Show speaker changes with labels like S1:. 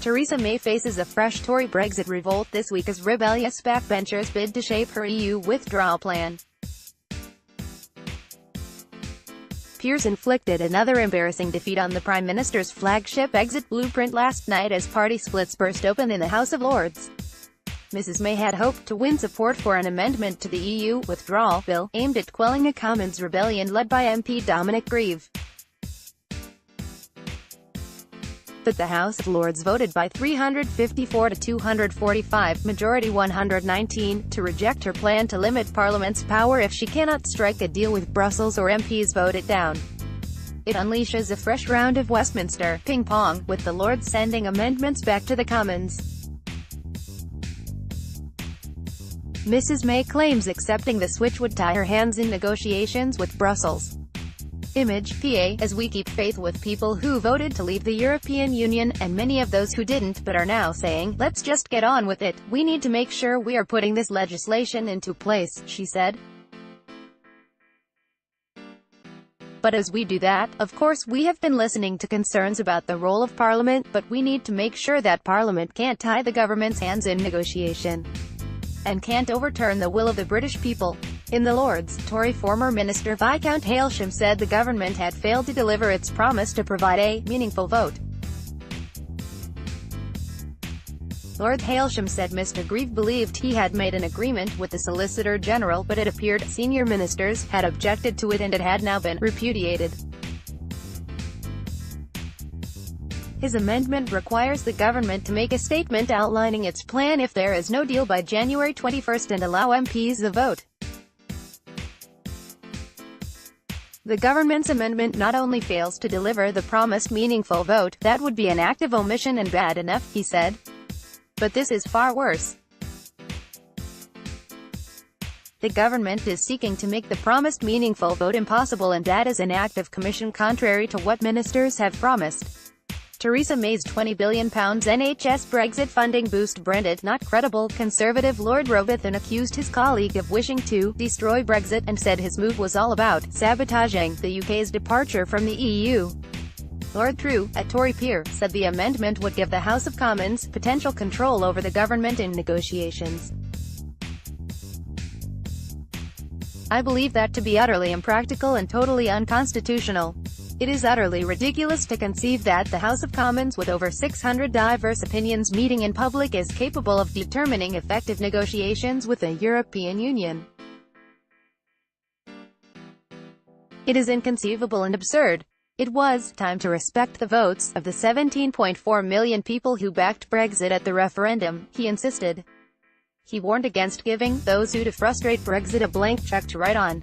S1: Theresa May faces a fresh Tory Brexit revolt this week as rebellious backbenchers bid to shape her EU withdrawal plan. Peers inflicted another embarrassing defeat on the Prime Minister's flagship exit blueprint last night as party splits burst open in the House of Lords. Mrs May had hoped to win support for an amendment to the EU Withdrawal bill, aimed at quelling a Commons rebellion led by MP Dominic Grieve. But the House of Lords voted by 354 to 245, majority 119, to reject her plan to limit Parliament's power if she cannot strike a deal with Brussels or MPs vote it down. It unleashes a fresh round of Westminster ping-pong, with the Lords sending amendments back to the Commons. Mrs May claims accepting the switch would tie her hands in negotiations with Brussels. Image, PA, as we keep faith with people who voted to leave the European Union, and many of those who didn't but are now saying, let's just get on with it, we need to make sure we are putting this legislation into place, she said. But as we do that, of course we have been listening to concerns about the role of Parliament, but we need to make sure that Parliament can't tie the government's hands in negotiation and can't overturn the will of the British people. In the Lords, Tory former Minister Viscount Hailsham said the government had failed to deliver its promise to provide a meaningful vote. Lord Hailsham said Mr Grieve believed he had made an agreement with the Solicitor General, but it appeared senior ministers had objected to it and it had now been repudiated. His amendment requires the government to make a statement outlining its plan if there is no deal by January 21 and allow MPs the vote. The government's amendment not only fails to deliver the promised meaningful vote, that would be an act of omission and bad enough, he said. But this is far worse. The government is seeking to make the promised meaningful vote impossible, and that is an act of commission contrary to what ministers have promised. Theresa May's £20 billion NHS Brexit funding boost branded not credible. Conservative Lord Robathan accused his colleague of wishing to destroy Brexit, and said his move was all about sabotaging the UK's departure from the EU. Lord True, a Tory peer, said the amendment would give the House of Commons potential control over the government in negotiations. I believe that to be utterly impractical and totally unconstitutional. It is utterly ridiculous to conceive that the House of Commons, with over 600 diverse opinions meeting in public, is capable of determining effective negotiations with the European Union. It is inconceivable and absurd. It was time to respect the votes of the 17.4 million people who backed Brexit at the referendum, he insisted. He warned against giving those who to frustrate Brexit a blank check to write on.